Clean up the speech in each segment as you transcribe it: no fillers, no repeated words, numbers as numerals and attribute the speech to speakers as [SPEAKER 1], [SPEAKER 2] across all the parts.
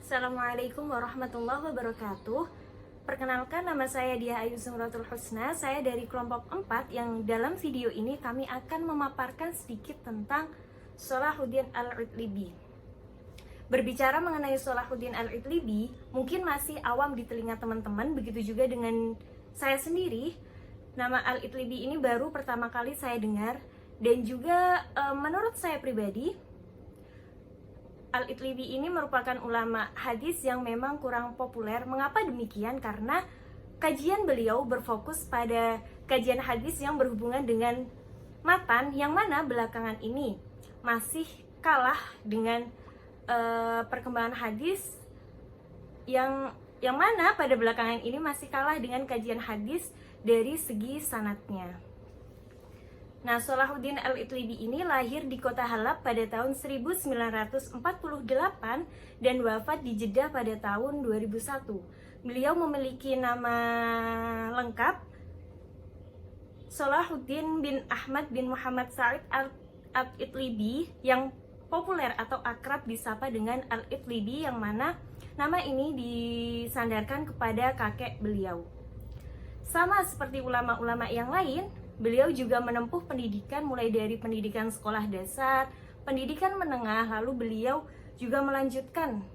[SPEAKER 1] Assalamualaikum warahmatullahi wabarakatuh. Perkenalkan, nama saya Diah Ayu Zumratul Husna. Saya dari kelompok 4 yang dalam video ini kami akan memaparkan sedikit tentang Shalahuddin Al-Itlibi. Berbicara mengenai Shalahuddin Al-Itlibi, mungkin masih awam di telinga teman-teman, begitu juga dengan saya sendiri. Nama Al-Itlibi ini baru pertama kali saya dengar, dan juga menurut saya pribadi, Al-Itlibi ini merupakan ulama hadis yang memang kurang populer. Mengapa demikian? Karena kajian beliau berfokus pada kajian hadis yang berhubungan dengan matan, yang mana belakangan ini masih kalah dengan perkembangan hadis yang mana pada belakangan ini masih kalah dengan kajian hadis dari segi sanadnya. Nah, Shalahuddin Al-Itlibi ini lahir di kota Halab pada tahun 1948 dan wafat di Jeddah pada tahun 2001. Beliau memiliki nama lengkap Shalahuddin bin Ahmad bin Muhammad Sa'id Al-Itlibi, yang populer atau akrab disapa dengan Al-Itlibi, yang mana nama ini disandarkan kepada kakek beliau. Sama seperti ulama-ulama yang lain, beliau juga menempuh pendidikan mulai dari pendidikan sekolah dasar, pendidikan menengah, lalu beliau juga melanjutkan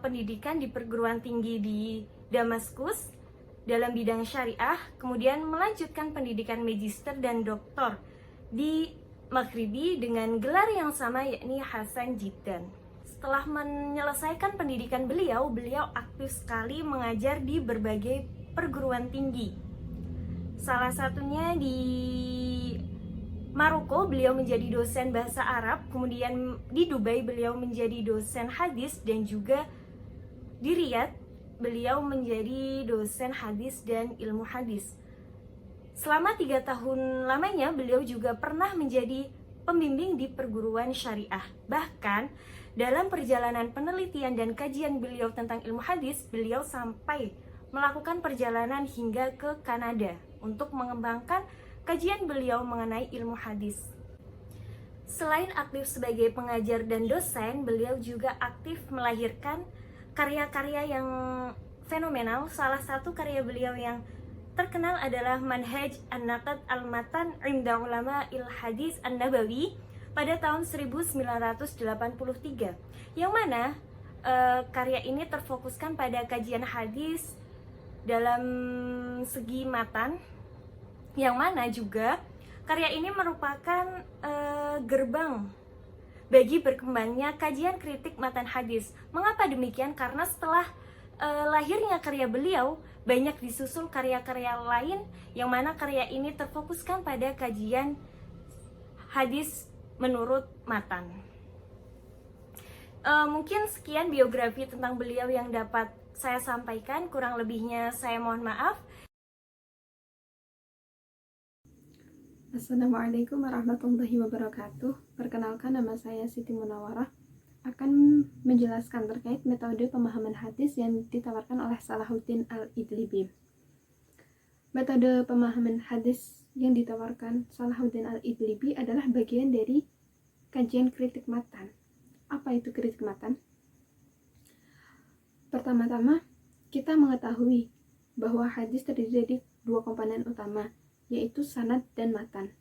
[SPEAKER 1] pendidikan di perguruan tinggi di Damaskus dalam bidang syariah, kemudian melanjutkan pendidikan magister dan doktor di Maghribi dengan gelar yang sama, yakni Hasan Jiddan. Setelah menyelesaikan pendidikan beliau aktif sekali mengajar di berbagai perguruan tinggi. Salah satunya di Maroko beliau menjadi dosen bahasa Arab, kemudian di Dubai beliau menjadi dosen hadis, dan juga di Riyadh beliau menjadi dosen hadis dan ilmu hadis. Selama 3 tahun lamanya beliau juga pernah menjadi pembimbing di perguruan syariah. Bahkan dalam perjalanan penelitian dan kajian beliau tentang ilmu hadis, beliau sampai melakukan perjalanan hingga ke Kanada untuk mengembangkan kajian beliau mengenai ilmu hadis. Selain aktif sebagai pengajar dan dosen, beliau juga aktif melahirkan karya-karya yang fenomenal. Salah satu karya beliau yang terkenal adalah Manhaj An-Naqd Al-Matan Inda Ulama Il-Hadis An-Nabawi pada tahun 1983, yang mana karya ini terfokuskan pada kajian hadis dalam segi matan, yang mana juga karya ini merupakan gerbang bagi berkembangnya kajian kritik matan hadis. Mengapa demikian? Karena setelah lahirnya karya beliau, banyak disusul karya-karya lain, yang mana karya ini terfokuskan pada kajian hadis menurut matan. Mungkin sekian biografi tentang beliau yang dapat saya sampaikan, kurang lebihnya saya mohon maaf.
[SPEAKER 2] Assalamualaikum warahmatullahi wabarakatuh. Perkenalkan, nama saya Siti Munawarah, akan menjelaskan terkait metode pemahaman hadis yang ditawarkan oleh Shalahuddin Al-Itlibi. Metode pemahaman hadis yang ditawarkan Shalahuddin Al-Itlibi adalah bagian dari kajian kritik matan. Apa itu kritik matan? Pertama-tama, kita mengetahui bahwa hadis terdiri dari 2 komponen utama, yaitu sanad dan matan.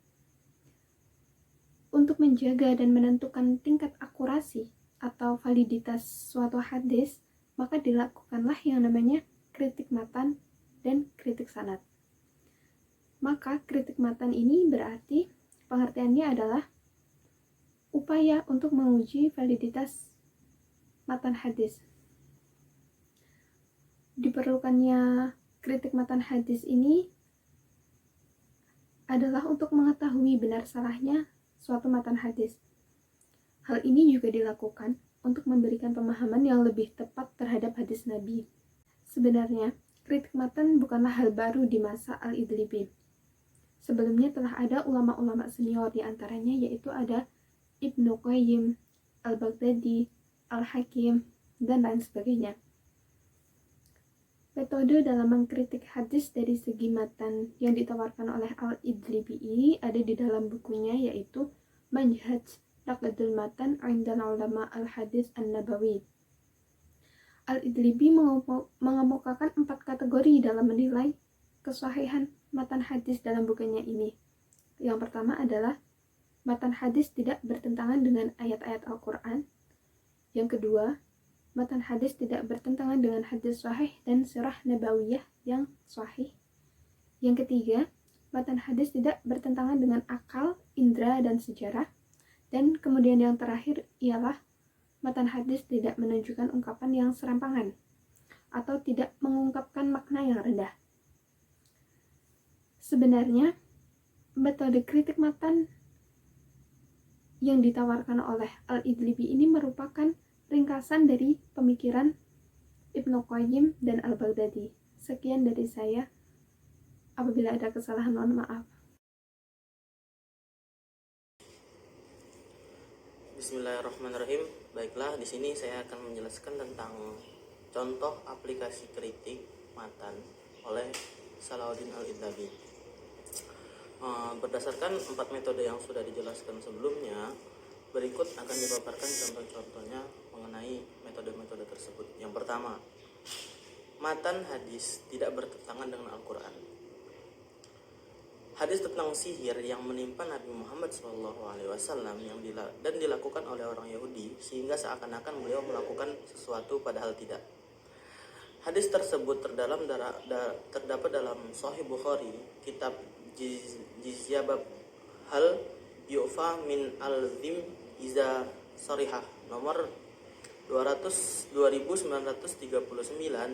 [SPEAKER 2] Untuk menjaga dan menentukan tingkat akurasi atau validitas suatu hadis, maka dilakukanlah yang namanya kritik matan dan kritik sanad. Maka kritik matan ini berarti pengertiannya adalah upaya untuk menguji validitas matan hadis. Diperlukannya kritik matan hadis ini adalah untuk mengetahui benar salahnya suatu matan hadis. Hal ini juga dilakukan untuk memberikan pemahaman yang lebih tepat terhadap hadis Nabi. Sebenarnya, kritik matan bukanlah hal baru di masa Al-Itlibi. Sebelumnya telah ada ulama-ulama senior, di antaranya yaitu ada Ibnu Qayyim, Al-Baghdadi, Al-Hakim, dan lain sebagainya. Metode dalam mengkritik hadis dari segi matan yang ditawarkan oleh Al-Itlibi ini ada di dalam bukunya, yaitu Manhaj Naqdul Matan 'Inda Ulama Al-Hadis An-Nabawi. Al-Idlibi mengemukakan 4 kategori dalam menilai kesahihan matan hadis dalam bukunya ini. Yang pertama adalah matan hadis tidak bertentangan dengan ayat-ayat Al-Quran. Yang kedua, matan hadis tidak bertentangan dengan hadis sahih dan sirah nabawiyah yang sahih. Yang ketiga, matan hadis tidak bertentangan dengan akal, indera, dan sejarah. Dan kemudian yang terakhir ialah matan hadis tidak menunjukkan ungkapan yang serampangan atau tidak mengungkapkan makna yang rendah. Sebenarnya, metode kritik matan yang ditawarkan oleh Al-Idlibi ini merupakan ringkasan dari pemikiran Ibnu Qayyim dan Al-Baghdadi. Sekian dari saya. Apabila ada kesalahan, mohon maaf.
[SPEAKER 3] Bismillahirrahmanirrahim. Baiklah, di sini saya akan menjelaskan tentang contoh aplikasi kritik matan oleh Salahuddin Al-Idlabi. Berdasarkan 4 metode yang sudah dijelaskan sebelumnya, berikut akan dipaparkan contoh-contohnya mengenai metode-metode tersebut. Yang pertama, matan hadis tidak bertentangan dengan Al-Quran. Hadis tentang sihir yang menimpa Nabi Muhammad SAW dan dilakukan oleh orang Yahudi sehingga seakan-akan beliau melakukan sesuatu padahal tidak. Hadis tersebut terdapat dalam Sahih Bukhari, kitab Jizya bab hal yu'fa min al-dhim iza sarihah nomor 2939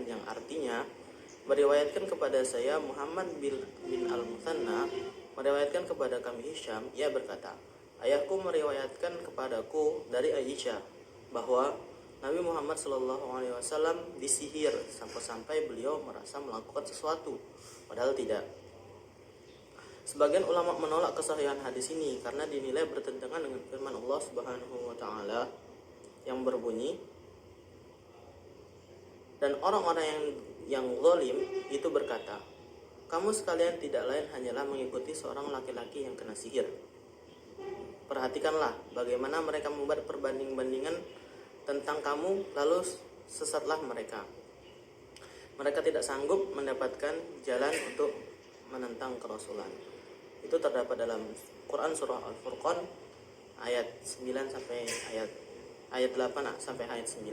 [SPEAKER 3] yang artinya meriwayatkan kepada saya Muhammad bin Al-Muthanna meriwayatkan kepada kami Hisham, ia berkata, ayahku meriwayatkan kepadaku dari Aisyah bahwa Nabi Muhammad SAW disihir sampai-sampai beliau merasa melakukan sesuatu padahal tidak. Sebagian ulama menolak kesahihan hadis ini karena dinilai bertentangan dengan firman Allah Subhanahu wa taala yang berbunyi, dan orang-orang yang zalim itu berkata, kamu sekalian tidak lain hanyalah mengikuti seorang laki-laki yang kena sihir. Perhatikanlah bagaimana mereka membuat perbanding-bandingan tentang kamu, lalu sesatlah mereka. Mereka tidak sanggup mendapatkan jalan untuk menentang kerasulan. Itu terdapat dalam Quran surah Al-Furqan ayat 9 sampai ayat 8 sampai ayat 9.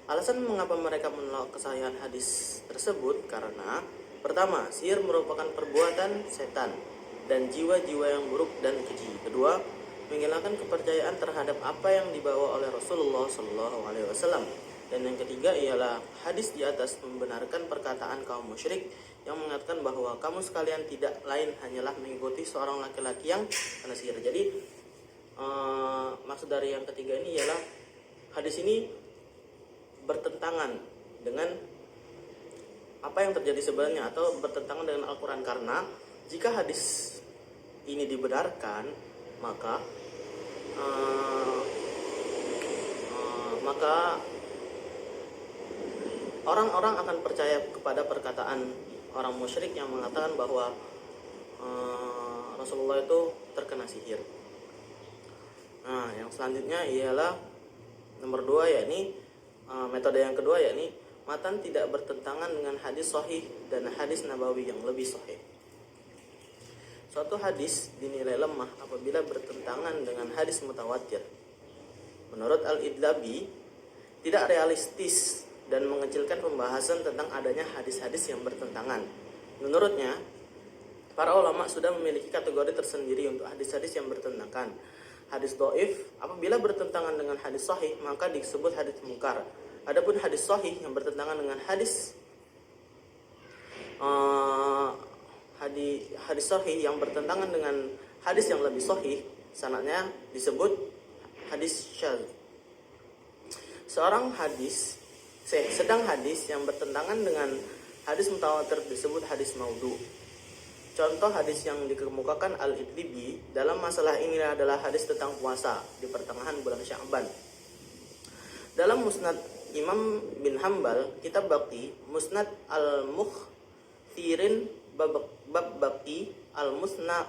[SPEAKER 3] Alasan mengapa mereka menolak kesahihan hadis tersebut karena pertama, sihir merupakan perbuatan setan dan jiwa-jiwa yang buruk dan keji. Kedua, menghilangkan kepercayaan terhadap apa yang dibawa oleh Rasulullah SAW. Dan yang ketiga ialah hadis di atas membenarkan perkataan kaum musyrik yang mengatakan bahwa kamu sekalian tidak lain hanyalah mengikuti seorang laki-laki yang kena sihir. Jadi maksud dari yang ketiga ini ialah hadis ini bertentangan dengan apa yang terjadi sebenarnya atau bertentangan dengan Al-Quran, karena jika hadis ini dibenarkan maka orang-orang akan percaya kepada perkataan orang musyrik yang mengatakan bahwa Rasulullah itu terkena sihir. Nah, yang selanjutnya ialah nomor 2, yakni metode yang kedua, yakni matan tidak bertentangan dengan hadis sahih dan hadis nabawi yang lebih sahih. Suatu hadis dinilai lemah apabila bertentangan dengan hadis mutawatir. Menurut Al-Idlabi, tidak realistis dan mengecilkan pembahasan tentang adanya hadis-hadis yang bertentangan. Menurutnya, para ulama sudah memiliki kategori tersendiri untuk hadis-hadis yang bertentangan. Hadis dhaif apabila bertentangan dengan hadis sahih maka disebut hadis munkar. Adapun hadis sahih yang bertentangan dengan hadis sahih yang bertentangan dengan hadis yang lebih sahih, sanadnya disebut hadis syadz. Sedang hadis yang bertentangan dengan hadis mutawatir disebut hadis maudhu. Contoh hadis yang dikemukakan Al-Idlibi dalam masalah ini adalah hadis tentang puasa di pertengahan bulan Sya'ban. Dalam Musnad Imam bin Hambal, kitab Baqi, Musnad Al-Mukhtirin bab Baqi, Al-Musna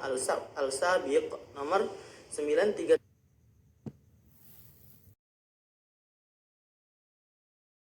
[SPEAKER 3] Al-Sabiq nomor 933